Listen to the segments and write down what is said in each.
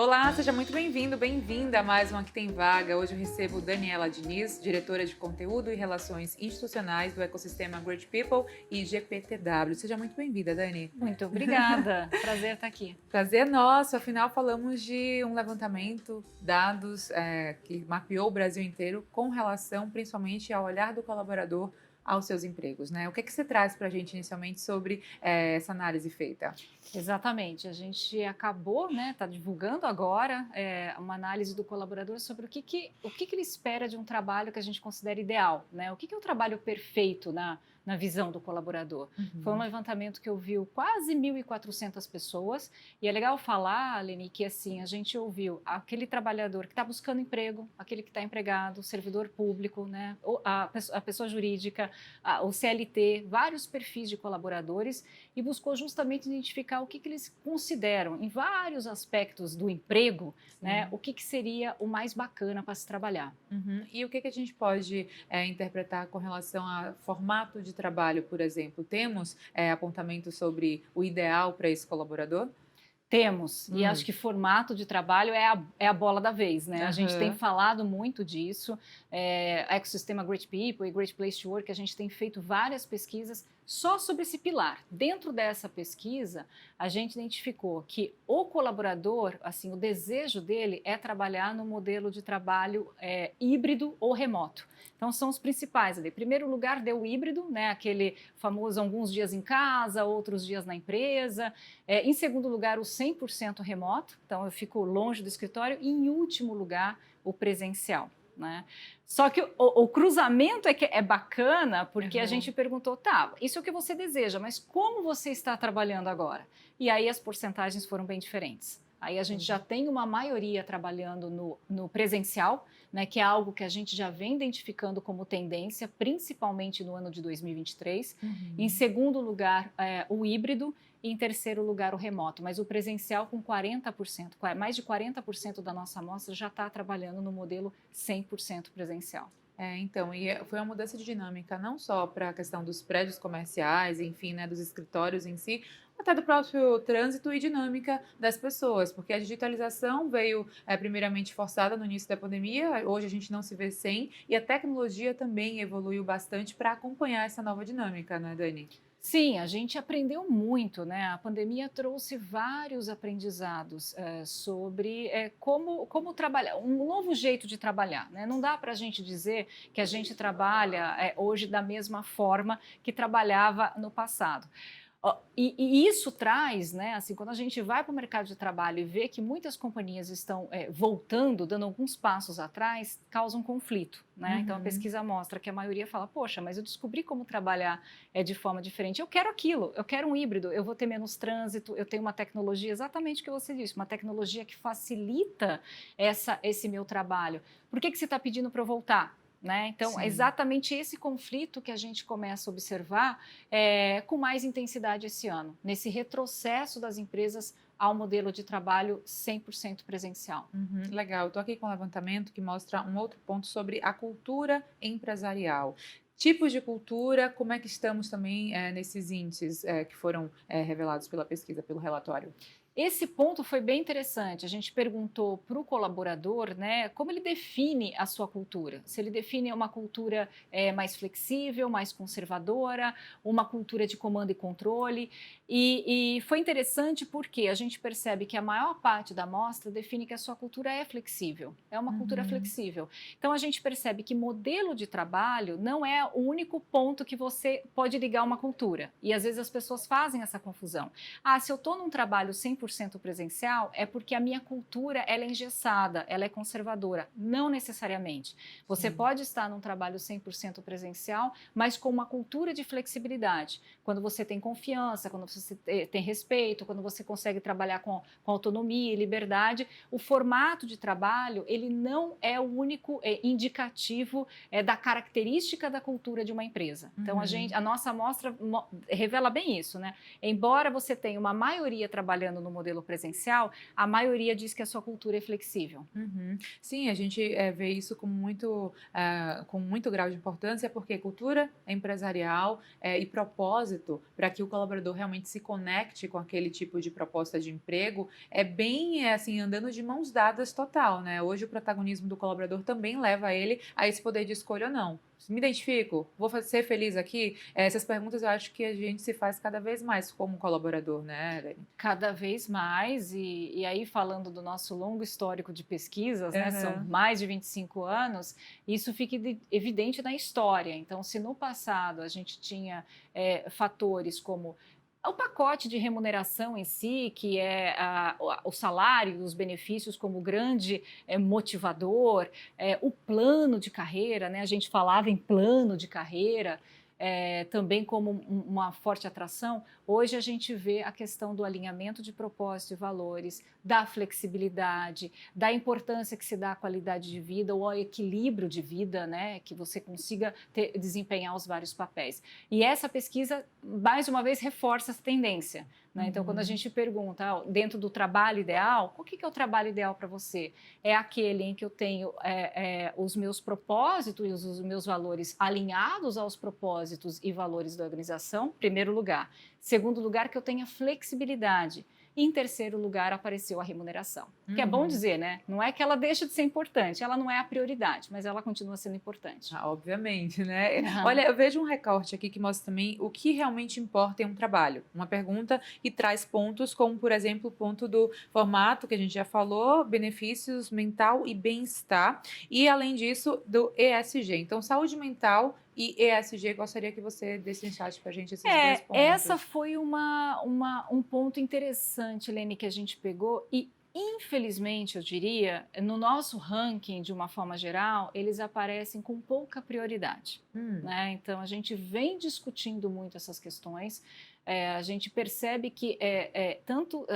Olá, seja muito bem-vindo, bem-vinda a mais uma Que Tem Vaga. Hoje eu recebo Daniela Diniz, diretora de Conteúdo e Relações Institucionais do ecossistema Great People e GPTW. Seja muito bem-vinda, Dani. Muito obrigada, prazer estar aqui. Prazer nosso, afinal falamos de um levantamento, dados que mapeou o Brasil inteiro com relação principalmente ao olhar do colaborador aos seus empregos, né? O que você traz para a gente inicialmente sobre essa análise feita? Exatamente, a gente acabou, tá divulgando agora uma análise do colaborador sobre o que ele espera de um trabalho que a gente considera ideal, né? O que é o trabalho perfeito na visão do colaborador. Foi um levantamento que ouviu quase 1.400 pessoas e é legal falar, Leni, que assim, a gente ouviu aquele trabalhador que está buscando emprego, aquele que está empregado, o servidor público, né? A pessoa jurídica, o CLT, vários perfis de colaboradores e buscou justamente identificar o que eles consideram em vários aspectos do emprego, né? O que seria o mais bacana para se trabalhar. E o que a gente pode interpretar com relação a formato de trabalho, por exemplo? Temos apontamentos sobre o ideal para esse colaborador? Temos, e acho que formato de trabalho é a bola da vez, né? A gente tem falado muito disso, ecossistema Great People e Great Place to Work, a gente tem feito várias pesquisas só sobre esse pilar. Dentro dessa pesquisa, a gente identificou que o colaborador, assim, o desejo dele é trabalhar no modelo de trabalho híbrido ou remoto. Então, são os principais ali. Em primeiro lugar, deu o híbrido, né? Aquele famoso alguns dias em casa, outros dias na empresa. Em segundo lugar, o 100% remoto, então eu fico longe do escritório. E em último lugar, o presencial. Né? Só que o cruzamento é bacana porque a gente perguntou, tá, isso é o que você deseja, mas como você está trabalhando agora? E aí as porcentagens foram bem diferentes. Aí a gente já tem uma maioria trabalhando no presencial, né, que é algo que a gente já vem identificando como tendência, principalmente no ano de 2023. Em segundo lugar, o híbrido. E em terceiro lugar, o remoto, mas o presencial com 40%, mais de 40% da nossa amostra já está trabalhando no modelo 100% presencial. Então, e foi uma mudança de dinâmica, não só para a questão dos prédios comerciais, enfim, né, dos escritórios em si, até do próprio trânsito e dinâmica das pessoas, porque a digitalização veio primeiramente forçada no início da pandemia, hoje a gente não se vê sem, e a tecnologia também evoluiu bastante para acompanhar essa nova dinâmica, né, Dani? Sim, a gente aprendeu muito, né? A pandemia trouxe vários aprendizados sobre como trabalhar, um novo jeito de trabalhar, né? Não dá para a gente dizer que a gente trabalha hoje da mesma forma que trabalhava no passado. E isso traz, né, assim, quando a gente vai para o mercado de trabalho e vê que muitas companhias estão voltando, dando alguns passos atrás, causa um conflito, né? Então a pesquisa mostra que a maioria fala, poxa, mas eu descobri como trabalhar de forma diferente, eu quero aquilo, eu quero um híbrido, eu vou ter menos trânsito, eu tenho uma tecnologia, exatamente o que você disse, uma tecnologia que facilita esse meu trabalho. Por que você está pedindo para eu voltar? Né? Então, é exatamente esse conflito que a gente começa a observar com mais intensidade esse ano, nesse retrocesso das empresas ao modelo de trabalho 100% presencial. Legal, estou aqui com um levantamento que mostra um outro ponto sobre a cultura empresarial. Tipos de cultura, como é que estamos também nesses índices que foram revelados pela pesquisa, pelo relatório? Esse ponto foi bem interessante. A gente perguntou para o colaborador, né, como ele define a sua cultura. Se ele define uma cultura mais flexível, mais conservadora, uma cultura de comando e controle. E foi interessante porque a gente percebe que a maior parte da amostra define que a sua cultura é flexível. É uma cultura flexível. Então a gente percebe que modelo de trabalho não é o único ponto que você pode ligar uma cultura. E às vezes as pessoas fazem essa confusão. Se eu estou num trabalho 100% presencial, é porque a minha cultura ela é engessada, ela é conservadora. Não necessariamente. Você pode estar num trabalho 100% presencial, mas com uma cultura de flexibilidade. Quando você tem confiança, quando você tem respeito, quando você consegue trabalhar com autonomia e liberdade, o formato de trabalho, ele não é o único indicativo da característica da cultura de uma empresa. Então, a nossa amostra revela bem isso, né? Embora você tenha uma maioria trabalhando no modelo presencial, a maioria diz que a sua cultura é flexível. Uhum. Sim, a gente vê isso com muito grau de importância, porque cultura empresarial e propósito para que o colaborador realmente se conecte com aquele tipo de proposta de emprego é bem assim, andando de mãos dadas total, né? Hoje o protagonismo do colaborador também leva ele a esse poder de escolha ou não. Me identifico, vou ser feliz aqui? Essas perguntas eu acho que a gente se faz cada vez mais como colaborador, né, Dani? Cada vez mais, e aí falando do nosso longo histórico de pesquisas, né, são Aham. mais de 25 anos, isso fica evidente na história. Então, se no passado a gente tinha fatores como o pacote de remuneração em si, que é o salário, os benefícios como grande motivador, o plano de carreira, né? A gente falava em plano de carreira, também como uma forte atração. Hoje a gente vê a questão do alinhamento de propósito e valores, da flexibilidade, da importância que se dá à qualidade de vida ou ao equilíbrio de vida, né? Que você consiga desempenhar os vários papéis. E essa pesquisa, mais uma vez, reforça essa tendência. Né? Então, quando a gente pergunta dentro do trabalho ideal, o que é o trabalho ideal para você? É aquele em que eu tenho os meus propósitos e os meus valores alinhados aos propósitos e valores da organização, primeiro lugar. Segundo lugar, que eu tenha flexibilidade. E em terceiro lugar, apareceu a remuneração. Que é bom dizer, né? Não é que ela deixa de ser importante, ela não é a prioridade, mas ela continua sendo importante. Obviamente, né? Olha, eu vejo um recorte aqui que mostra também o que realmente importa em um trabalho. Uma pergunta que traz pontos como, por exemplo, o ponto do formato, que a gente já falou, benefícios mental e bem-estar. E, além disso, do ESG. Então, saúde mental e ESG, gostaria que você destrinchasse para a gente esses dois pontos. Essa foi um ponto interessante, Lene, que a gente pegou e, infelizmente, eu diria, no nosso ranking, de uma forma geral, eles aparecem com pouca prioridade. Né? Então, a gente vem discutindo muito essas questões, a gente percebe que tanto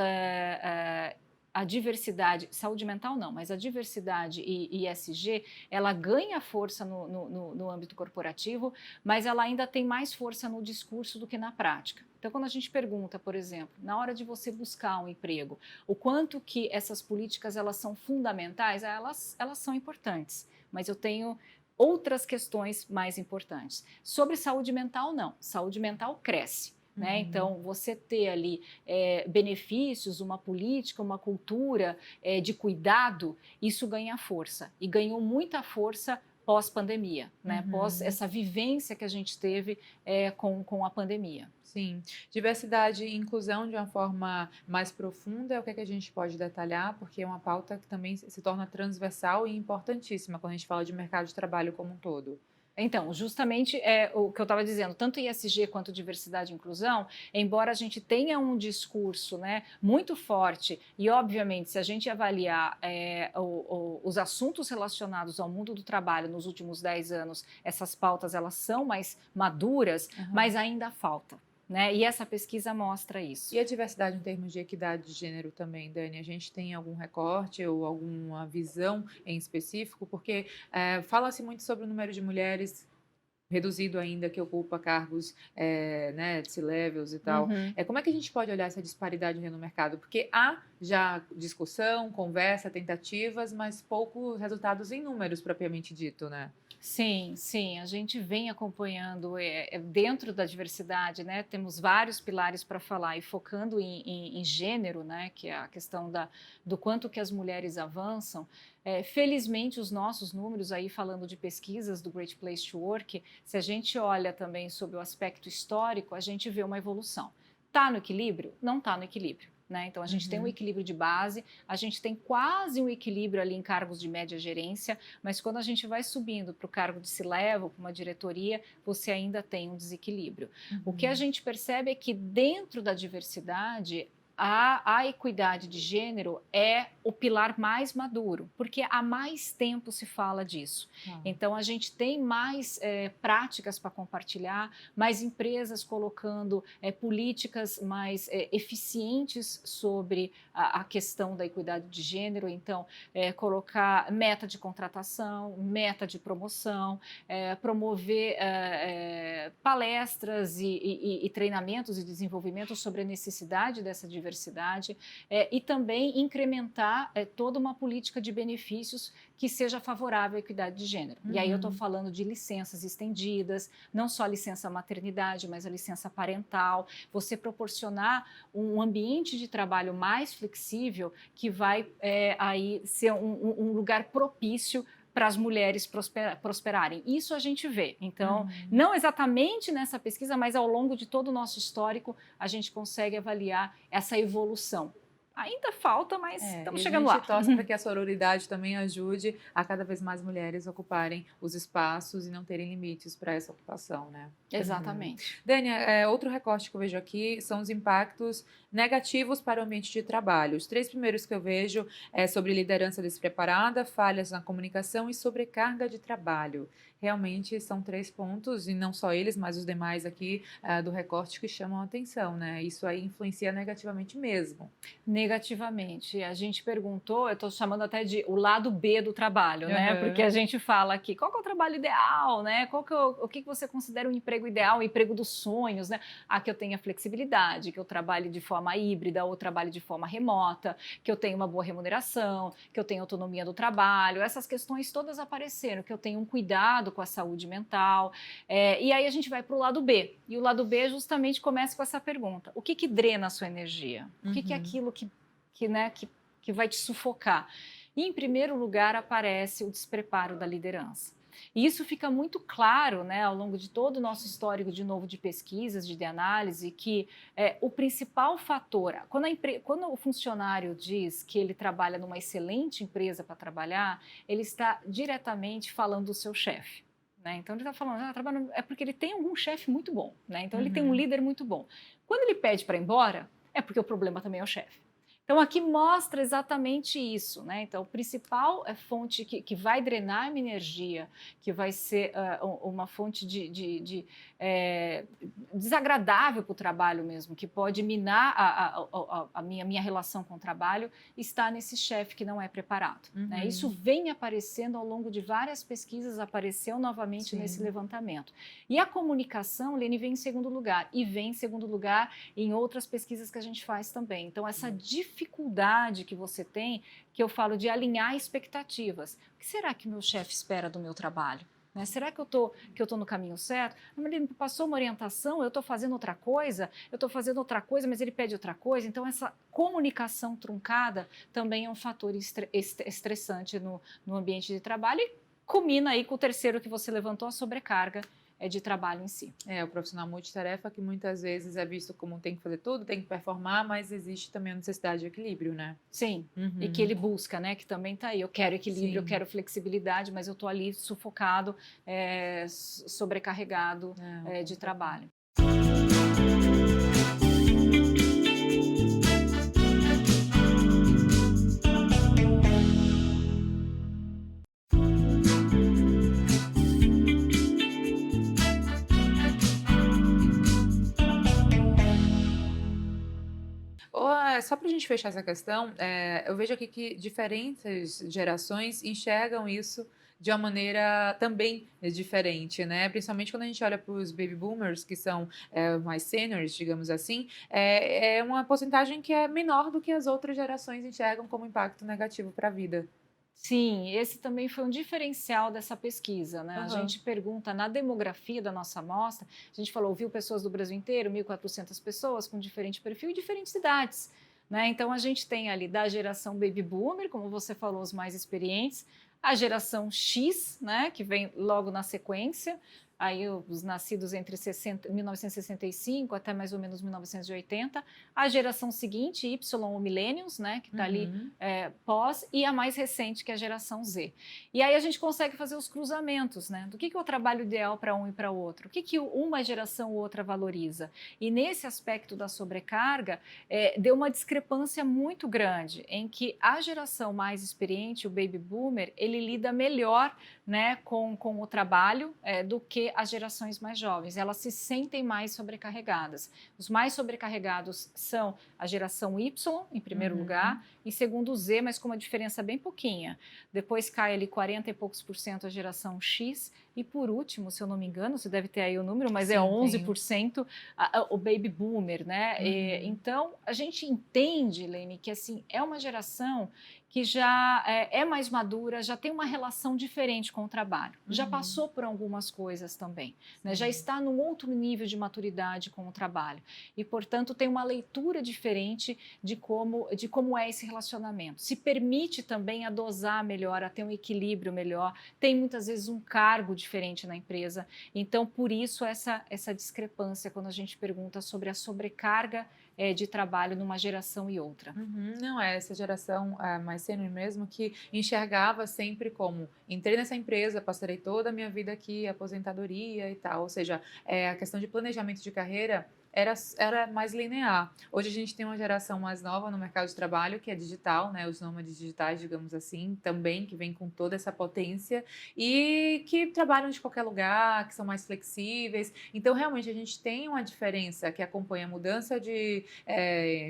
a diversidade, saúde mental não, mas a diversidade e ESG, ela ganha força no âmbito corporativo, mas ela ainda tem mais força no discurso do que na prática. Então, quando a gente pergunta, por exemplo, na hora de você buscar um emprego, o quanto que essas políticas elas são fundamentais, elas são importantes, mas eu tenho outras questões mais importantes. Sobre saúde mental, não. Saúde mental cresce. Né? Então, você ter ali benefícios, uma política, uma cultura de cuidado, isso ganha força. E ganhou muita força pós-pandemia, né? Pós essa vivência que a gente teve com a pandemia. Sim, diversidade e inclusão de uma forma mais profunda é o que a gente pode detalhar, porque é uma pauta que também se torna transversal e importantíssima quando a gente fala de mercado de trabalho como um todo. Então, justamente o que eu estava dizendo, tanto ESG quanto diversidade e inclusão, embora a gente tenha um discurso, né, muito forte, e obviamente se a gente avaliar os assuntos relacionados ao mundo do trabalho nos últimos 10 anos, essas pautas elas são mais maduras, mas ainda falta. Né? E essa pesquisa mostra isso. E a diversidade em termos de equidade de gênero também, Dani? A gente tem algum recorte ou alguma visão em específico? Porque fala-se muito sobre o número de mulheres reduzido ainda que ocupa cargos né, de C-levels e tal. Como é que a gente pode olhar essa disparidade no mercado? Porque há já discussão, conversa, tentativas, mas poucos resultados em números propriamente dito, né? Sim, sim, a gente vem acompanhando dentro da diversidade, né? Temos vários pilares para falar e focando em gênero, né? Que é a questão do quanto que as mulheres avançam. Felizmente, os nossos números aí falando de pesquisas do Great Place to Work, se a gente olha também sobre o aspecto histórico, a gente vê uma evolução. Está no equilíbrio? Não está no equilíbrio. Né? Então, a gente tem um equilíbrio de base, a gente tem quase um equilíbrio ali em cargos de média gerência, mas quando a gente vai subindo para o cargo de C-level, para uma diretoria, você ainda tem um desequilíbrio. O que a gente percebe é que dentro da diversidade, a equidade de gênero é o pilar mais maduro, porque há mais tempo se fala disso. Então, a gente tem mais práticas para compartilhar, mais empresas colocando políticas mais eficientes sobre a questão da equidade de gênero. Então, colocar meta de contratação, meta de promoção, promover palestras e treinamentos e desenvolvimento sobre a necessidade dessa diversidade diversidade, e também incrementar toda uma política de benefícios que seja favorável à equidade de gênero. E aí eu estou falando de licenças estendidas, não só a licença maternidade, mas a licença parental, você proporcionar um ambiente de trabalho mais flexível que vai aí ser um lugar propício para as mulheres prosperarem. Isso a gente vê. Então, não exatamente nessa pesquisa, mas ao longo de todo o nosso histórico, a gente consegue avaliar essa evolução. Ainda falta, mas estamos chegando lá. A gente torce para que a sororidade também ajude a cada vez mais mulheres ocuparem os espaços e não terem limites para essa ocupação, né? Exatamente. Dânia, outro recorte que eu vejo aqui são os impactos negativos para o ambiente de trabalho. Os 3 primeiros que eu vejo é sobre liderança despreparada, falhas na comunicação e sobrecarga de trabalho. Realmente são 3 pontos, e não só eles, mas os demais aqui do recorte que chamam a atenção, né? Isso aí influencia negativamente mesmo. Negativamente. A gente perguntou, eu estou chamando até de o lado B do trabalho, né? Porque a gente fala aqui, qual que é o trabalho ideal, né? O que você considera um emprego ideal, um emprego dos sonhos, né? Que eu tenha flexibilidade, que eu trabalhe de forma híbrida ou trabalhe de forma remota, que eu tenha uma boa remuneração, que eu tenha autonomia do trabalho. Essas questões todas apareceram, que eu tenha um cuidado com a saúde mental. E aí a gente vai para o lado B. E o lado B justamente começa com essa pergunta. O que drena a sua energia? O que é aquilo que vai te sufocar? E, em primeiro lugar, aparece o despreparo da liderança. E isso fica muito claro, né, ao longo de todo o nosso histórico, de novo, de pesquisas, de análise, que o principal fator, quando o funcionário diz que ele trabalha numa excelente empresa para trabalhar, ele está diretamente falando do seu chefe. Né? Então ele está falando, é porque ele tem algum chefe muito bom, né? Então ele tem um líder muito bom. Quando ele pede para ir embora, é porque o problema também é o chefe. Então, aqui mostra exatamente isso, né? Então, o principal fonte que vai drenar a minha energia, que vai ser uma fonte desagradável para o trabalho mesmo, que pode minar a minha relação com o trabalho, está nesse chefe que não é preparado. Né? Isso vem aparecendo ao longo de várias pesquisas, apareceu novamente nesse levantamento. E a comunicação, Lene, vem em segundo lugar, e vem em segundo lugar em outras pesquisas que a gente faz também. Então, essa dificuldade que você tem, que eu falo de alinhar expectativas. O que será que meu chefe espera do meu trabalho? Né? Será que eu tô no caminho certo? Ele me passou uma orientação, eu estou fazendo outra coisa, mas ele pede outra coisa. Então, essa comunicação truncada também é um fator estressante no ambiente de trabalho e culmina aí com o terceiro que você levantou, a sobrecarga de trabalho em si. O profissional multitarefa que muitas vezes é visto como tem que fazer tudo, tem que performar, mas existe também a necessidade de equilíbrio, né? Sim, e que ele busca, né? Que também está aí. Eu quero equilíbrio, eu quero flexibilidade, mas eu estou ali sufocado, sobrecarregado de trabalho. Só para a gente fechar essa questão, eu vejo aqui que diferentes gerações enxergam isso de uma maneira também diferente, né? Principalmente quando a gente olha para os baby boomers, que são mais seniors, digamos assim, é uma porcentagem que é menor do que as outras gerações enxergam como impacto negativo para a vida. Sim, esse também foi um diferencial dessa pesquisa, né? A gente pergunta na demografia da nossa amostra, a gente ouviu pessoas do Brasil inteiro, 1.400 pessoas com diferente perfil e diferentes idades, né? Então a gente tem ali da geração baby boomer, como você falou, os mais experientes, a geração X, né, que vem logo na sequência, aí os nascidos entre 1965 até mais ou menos 1980, a geração seguinte, Y ou Millennials, né, que está ali pós, e a mais recente, que é a geração Z. E aí a gente consegue fazer os cruzamentos, né, do que é o trabalho ideal para um e para o outro, o que uma geração ou outra valoriza. E nesse aspecto da sobrecarga, deu uma discrepância muito grande, em que a geração mais experiente, o Baby Boomer, ele lida melhor, né, com o trabalho do que que as gerações mais jovens. Elas se sentem mais sobrecarregadas. Os mais sobrecarregados são a geração Y, em primeiro lugar, em segundo o Z, mas com uma diferença bem pouquinha. Depois cai ali 40 e poucos por cento a geração X, e por último, se eu não me engano, você deve ter aí o número, mas Sim, é 11% o baby boomer, né? Então, a gente entende, Lene, que assim, é uma geração que já é mais madura, já tem uma relação diferente com o trabalho, já passou por algumas coisas também, né? Já está num outro nível de maturidade com o trabalho e, portanto, tem uma leitura diferente de como é esse relacionamento. Se permite também a dosar melhor, a ter um equilíbrio melhor, tem muitas vezes um cargo diferente na empresa, então, por isso, essa discrepância quando a gente pergunta sobre a sobrecarga de trabalho numa geração e outra. Não, é essa geração mais sênior mesmo que enxergava sempre como entrei nessa empresa, passarei toda a minha vida aqui, aposentadoria e tal, ou seja, a questão de planejamento de carreira era mais linear. Hoje a gente tem uma geração mais nova no mercado de trabalho que é digital, né? Os nômades digitais, digamos assim, também que vem com toda essa potência e que trabalham de qualquer lugar, que são mais flexíveis. Então, realmente, a gente tem uma diferença que acompanha a mudança de,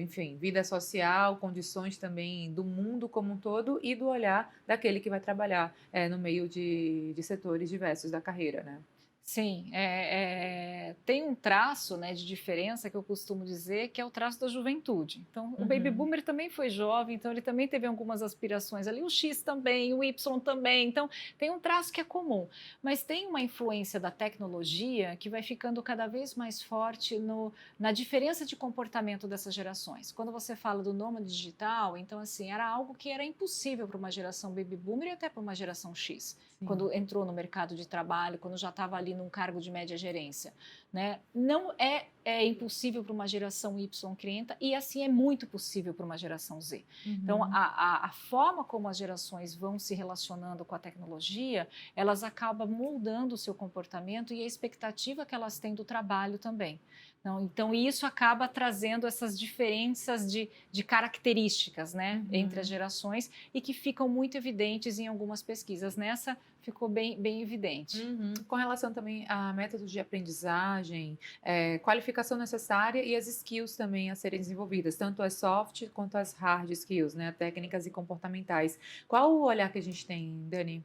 enfim, vida social, condições também do mundo como um todo e do olhar daquele que vai trabalhar no meio de setores diversos da carreira, né? Sim, tem um traço, né, de diferença que eu costumo dizer que é o traço da juventude. Então, o baby boomer também foi jovem, então ele também teve algumas aspirações ali, o X também, o Y também, então tem um traço que é comum, mas tem uma influência da tecnologia que vai ficando cada vez mais forte na diferença de comportamento dessas gerações. Quando você fala do nômade digital, então assim, era algo que era impossível para uma geração baby boomer e até para uma geração X, quando entrou no mercado de trabalho, quando já estava ali num cargo de média gerência, né? Não é impossível para uma geração Y crienta e assim é muito possível para uma geração Z. Então, a forma como as gerações vão se relacionando com a tecnologia, elas acabam moldando o seu comportamento e a expectativa que elas têm do trabalho também. Então, isso acaba trazendo essas diferenças de características, né, entre as gerações e que ficam muito evidentes em algumas pesquisas. Nessa ficou bem evidente. Com relação também a métodos de aprendizagem, qualificação necessária e as skills também a serem desenvolvidas, tanto as soft quanto as hard skills, né, técnicas e comportamentais. Qual o olhar que a gente tem, Dani?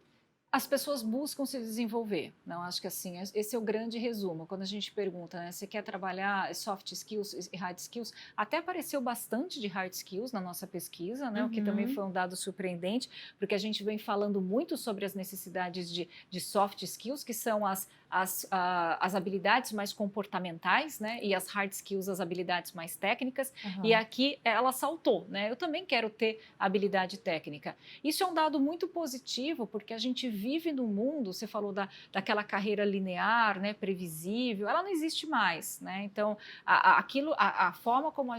As pessoas buscam se desenvolver. Não, acho que assim, esse é o grande resumo. Quando a gente pergunta, né, você quer trabalhar soft skills e hard skills, até apareceu bastante de hard skills na nossa pesquisa, né, o que também foi um dado surpreendente, porque a gente vem falando muito sobre as necessidades de soft skills, que são as habilidades mais comportamentais, né, e as hard skills, as habilidades mais técnicas, e aqui ela saltou, né, eu também quero ter habilidade técnica. Isso é um dado muito positivo, porque a gente vive no mundo, você falou daquela carreira linear, né, previsível, ela não existe mais, né, então a forma como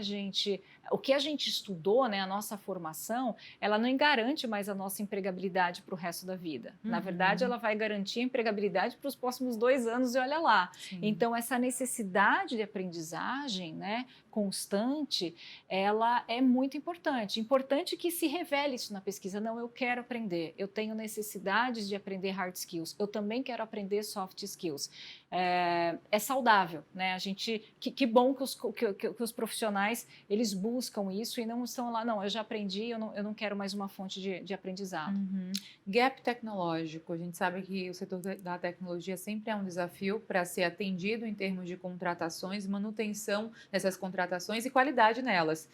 o que a gente estudou, né, a nossa formação, ela não garante mais a nossa empregabilidade para o resto da vida. Na verdade, ela vai garantir a empregabilidade para os próximos 2 anos e olha lá. Sim. Então, essa necessidade de aprendizagem, né, constante, ela é muito importante. Importante que se revele isso na pesquisa. Não, eu quero aprender, eu tenho necessidades de aprender hard skills, eu também quero aprender soft skills. É saudável, né? Que bom que os profissionais eles buscam isso e não estão lá, não, eu já aprendi, eu não quero mais uma fonte de aprendizado. Gap tecnológico, a gente sabe que o setor da tecnologia sempre é um desafio para ser atendido em termos de contratações, manutenção dessas contratações e qualidade nelas.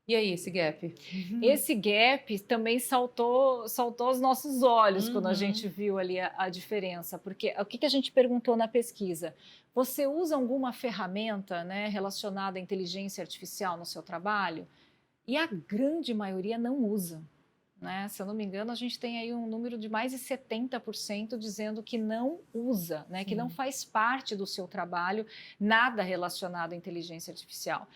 E aí, esse gap? Esse gap também saltou aos nossos olhos quando a gente viu ali a diferença, porque o que a gente perguntou na pesquisa? Você usa alguma ferramenta, né, relacionada à inteligência artificial no seu trabalho? E a grande maioria não usa. Né? Se eu não me engano, a gente tem aí um número de mais de 70% dizendo que não usa, né? Que não faz parte do seu trabalho nada relacionado à inteligência artificial.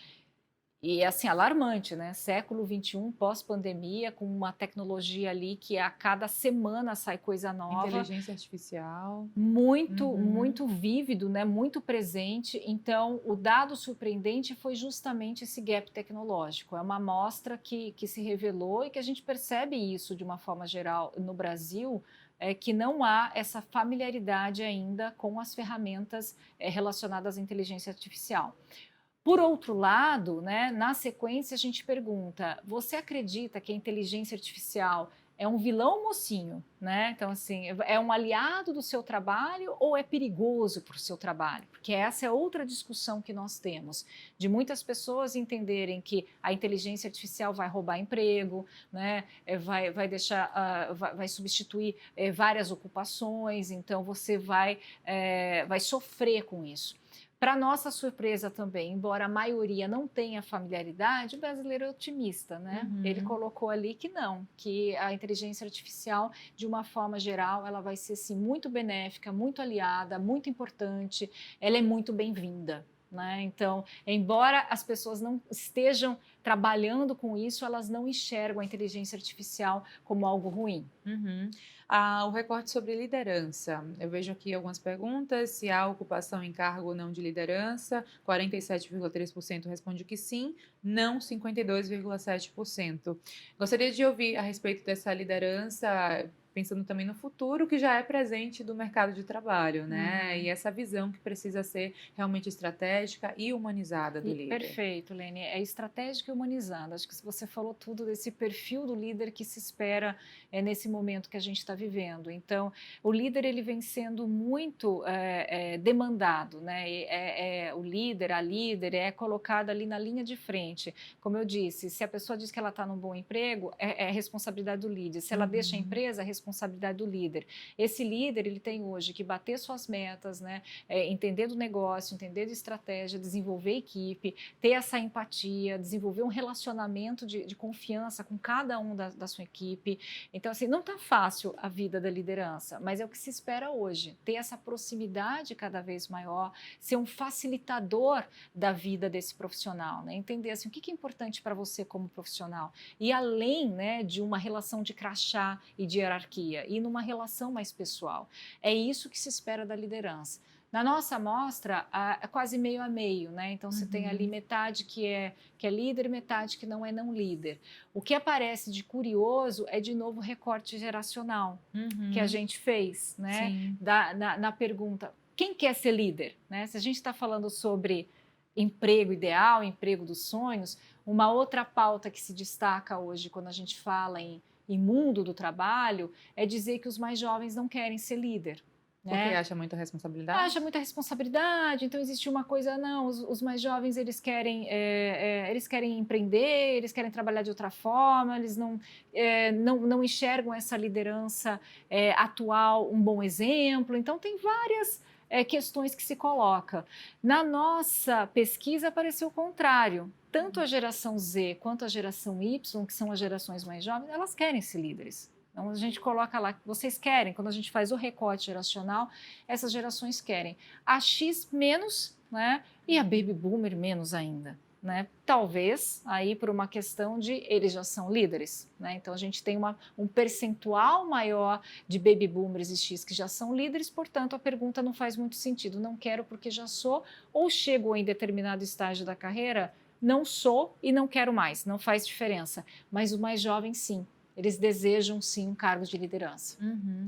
E assim, alarmante, né? Século XXI, pós-pandemia, com uma tecnologia ali que a cada semana sai coisa nova. Inteligência artificial. Muito vívido, né? Muito presente. Então, o dado surpreendente foi justamente esse gap tecnológico. É uma amostra que se revelou e que a gente percebe isso de uma forma geral no Brasil, que não há essa familiaridade ainda com as ferramentas relacionadas à inteligência artificial. Por outro lado, né, na sequência a gente pergunta: você acredita que a inteligência artificial é um vilão mocinho, né? Então, assim, é um aliado do seu trabalho ou é perigoso para o seu trabalho? Porque essa é outra discussão que nós temos, de muitas pessoas entenderem que a inteligência artificial vai roubar emprego, né? Vai deixar, vai substituir várias ocupações, então você vai sofrer com isso. Para nossa surpresa também, embora a maioria não tenha familiaridade, o brasileiro é otimista, né? Ele colocou ali que não, que a inteligência artificial, de uma forma geral, ela vai ser sim, muito benéfica, muito aliada, muito importante, ela é muito bem-vinda. Né? Então, embora as pessoas não estejam trabalhando com isso, elas não enxergam a inteligência artificial como algo ruim. O recorte sobre liderança. Eu vejo aqui algumas perguntas. Se há ocupação em cargo ou não de liderança, 47,3% responde que sim, não 52,7%. Gostaria de ouvir a respeito dessa liderança, pensando também no futuro, que já é presente do mercado de trabalho, né? E essa visão que precisa ser realmente estratégica e humanizada do líder. Perfeito, Lene. É estratégica e humanizada. Acho que você falou tudo desse perfil do líder que se espera nesse momento que a gente está vivendo. Então, o líder ele vem sendo muito demandado, né? O líder, a líder é colocada ali na linha de frente. Como eu disse, se a pessoa diz que ela está num bom emprego, é responsabilidade do líder. Se ela deixa a empresa, é responsabilidade do líder. Esse líder ele tem hoje que bater suas metas, né? Entender do negócio, entender de estratégia, desenvolver equipe, ter essa empatia, desenvolver um relacionamento de confiança com cada um da sua equipe. Então, assim, não está fácil a vida da liderança, mas é o que se espera hoje, ter essa proximidade cada vez maior, ser um facilitador da vida desse profissional, né? Entender assim, o que é importante para você como profissional e além, né, de uma relação de crachá e de hierarquia, e numa relação mais pessoal. É isso que se espera da liderança. Na nossa amostra, é quase meio a meio, né? Então, você tem ali metade que é líder, metade que não é não líder. O que aparece de curioso é, de novo, o recorte geracional que a gente fez, né? Na pergunta, quem quer ser líder? Né? Se a gente está falando sobre emprego ideal, emprego dos sonhos, uma outra pauta que se destaca hoje quando a gente fala em mundo do trabalho é dizer que os mais jovens não querem ser líder. Porque acha muita responsabilidade? Acha muita responsabilidade, então existe uma coisa, não, os mais jovens eles querem empreender, eles querem trabalhar de outra forma, eles não enxergam essa liderança atual um bom exemplo, então tem várias questões que se coloca. Na nossa pesquisa apareceu o contrário, tanto a geração Z quanto a geração Y, que são as gerações mais jovens, elas querem ser líderes. Então, a gente coloca lá que vocês querem, quando a gente faz o recorte geracional, essas gerações querem. A X menos, né? E a Baby Boomer menos ainda. Né? Talvez aí por uma questão de eles já são líderes, né? Então a gente tem um percentual maior de baby boomers e X que já são líderes, portanto a pergunta não faz muito sentido, não quero porque já sou, ou chego em determinado estágio da carreira, não sou e não quero mais, não faz diferença, mas o mais jovem sim. Eles desejam, sim, um cargo de liderança.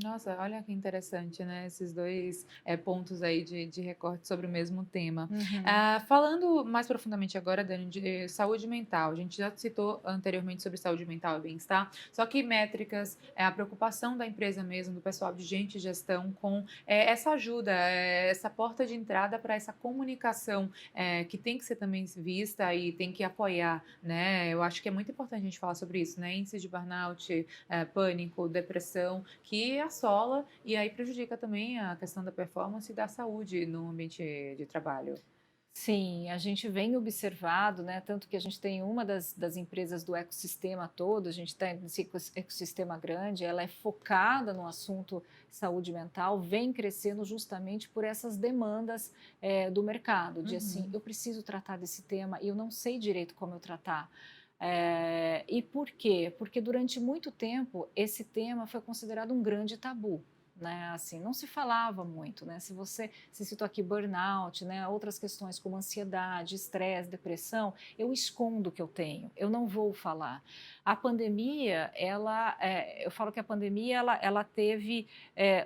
Nossa, olha que interessante, né? Esses dois pontos aí de recorte sobre o mesmo tema. Falando mais profundamente agora, Dani, de saúde mental. A gente já citou anteriormente sobre saúde mental e bem-estar, só que métricas, a preocupação da empresa mesmo, do pessoal de gente e gestão com essa ajuda, essa porta de entrada para essa comunicação que tem que ser também vista e tem que apoiar, né? Eu acho que é muito importante a gente falar sobre isso, né? Índice de burnout, pânico, depressão, que assola e aí prejudica também a questão da performance e da saúde no ambiente de trabalho. Sim, a gente vem observado, né, tanto que a gente tem uma das empresas do ecossistema todo, a gente está nesse ecossistema grande, ela é focada no assunto saúde mental, vem crescendo justamente por essas demandas do mercado, de assim, eu preciso tratar desse tema e eu não sei direito como eu tratar. E por quê? Porque durante muito tempo esse tema foi considerado um grande tabu. né? Assim, não se falava muito, né? Se você se citou aqui burnout, né? Outras questões como ansiedade, estresse, depressão, eu escondo o que eu tenho, eu não vou falar. A pandemia, eu falo que a pandemia ela teve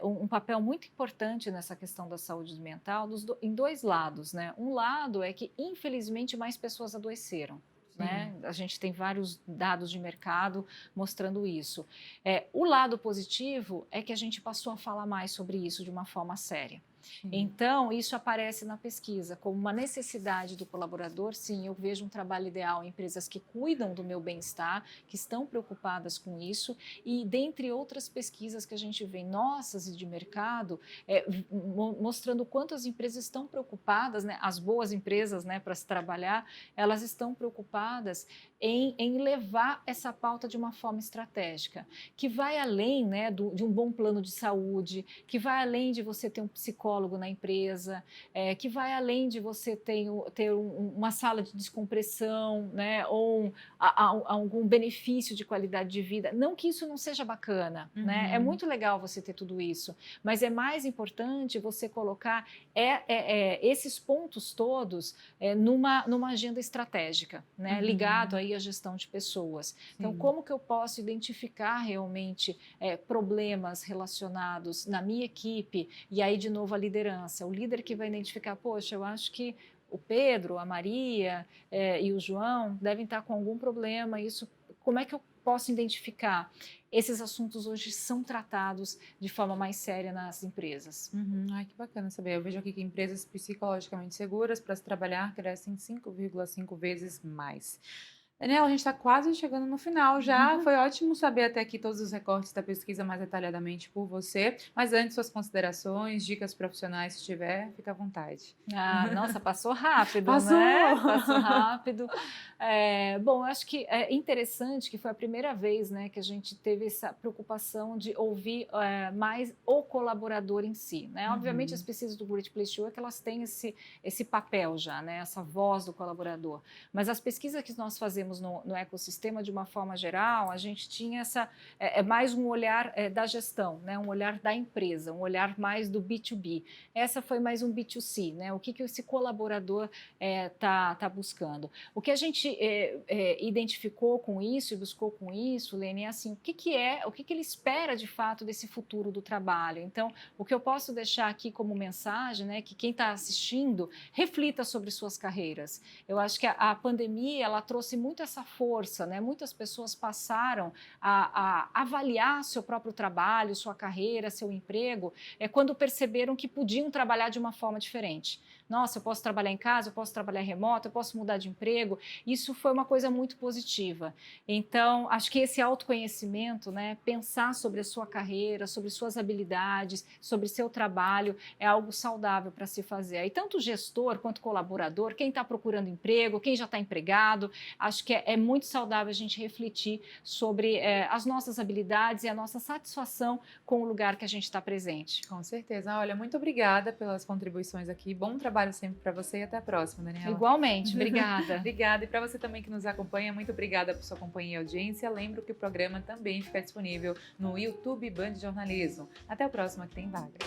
um papel muito importante nessa questão da saúde mental em dois lados, né? Um lado é que, infelizmente, mais pessoas adoeceram. Né? A gente tem vários dados de mercado mostrando isso. O lado positivo é que a gente passou a falar mais sobre isso de uma forma séria. Então, isso aparece na pesquisa como uma necessidade do colaborador. Sim, eu vejo um trabalho ideal em empresas que cuidam do meu bem-estar, que estão preocupadas com isso, e dentre outras pesquisas que a gente vê nossas e de mercado, mostrando quanto as empresas estão preocupadas, né, as boas empresas, né, para se trabalhar, elas estão preocupadas em levar essa pauta de uma forma estratégica, que vai além, né, de um bom plano de saúde, que vai além de você ter um psicólogo na empresa, que vai além de você ter uma sala de descompressão, né, ou algum benefício de qualidade de vida. Não que isso não seja bacana, né? É muito legal você ter tudo isso, mas é mais importante você colocar esses pontos todos numa agenda estratégica, né, ligado aí à gestão de pessoas. Então, como que eu posso identificar realmente problemas relacionados na minha equipe, e aí, de novo, a liderança, o líder que vai identificar, poxa, eu acho que o Pedro, a Maria e o João devem estar com algum problema, como é que eu posso identificar? Esses assuntos hoje são tratados de forma mais séria nas empresas. Ai, que bacana saber. Eu vejo aqui que empresas psicologicamente seguras para se trabalhar crescem 5,5 vezes mais. Daniela, a gente está quase chegando no final já. Foi ótimo saber até aqui todos os recortes da pesquisa mais detalhadamente por você. Mas antes, suas considerações, dicas profissionais, se tiver, fica à vontade. Nossa, passou rápido, Passou. Né? Passou rápido. Bom, eu acho que é interessante que foi a primeira vez, né, que a gente teve essa preocupação de ouvir mais o colaborador em si, né? Obviamente, as pesquisas do Great Place to Work, elas têm esse papel já, né, essa voz do colaborador. Mas as pesquisas que nós fazemos no ecossistema, de uma forma geral, a gente tinha mais um olhar da gestão, né? Um olhar da empresa, um olhar mais do B2B. Essa foi mais um B2C, né? O que esse colaborador tá buscando. O que a gente identificou com isso e buscou com isso, Lene, é assim, o que ele espera de fato desse futuro do trabalho. Então, o que eu posso deixar aqui como mensagem, né, que quem está assistindo reflita sobre suas carreiras. Eu acho que a pandemia, ela trouxe muito essa força, né? Muitas pessoas passaram a avaliar seu próprio trabalho, sua carreira, seu emprego, quando perceberam que podiam trabalhar de uma forma diferente. Nossa, eu posso trabalhar em casa, eu posso trabalhar remoto, eu posso mudar de emprego. Isso foi uma coisa muito positiva. Então, acho que esse autoconhecimento, né, pensar sobre a sua carreira, sobre suas habilidades, sobre seu trabalho, é algo saudável para se fazer. E tanto o gestor quanto o colaborador, quem está procurando emprego, quem já está empregado, acho que é muito saudável a gente refletir sobre as nossas habilidades e a nossa satisfação com o lugar que a gente está presente. Com certeza. Olha, muito obrigada pelas contribuições aqui. Bom trabalho sempre para você e até a próxima, Daniela. Igualmente, obrigada. Obrigada. E para você também que nos acompanha, muito obrigada por sua companhia e audiência. Lembro que o programa também fica disponível no YouTube Band Jornalismo. Até a próxima, que tem vaga.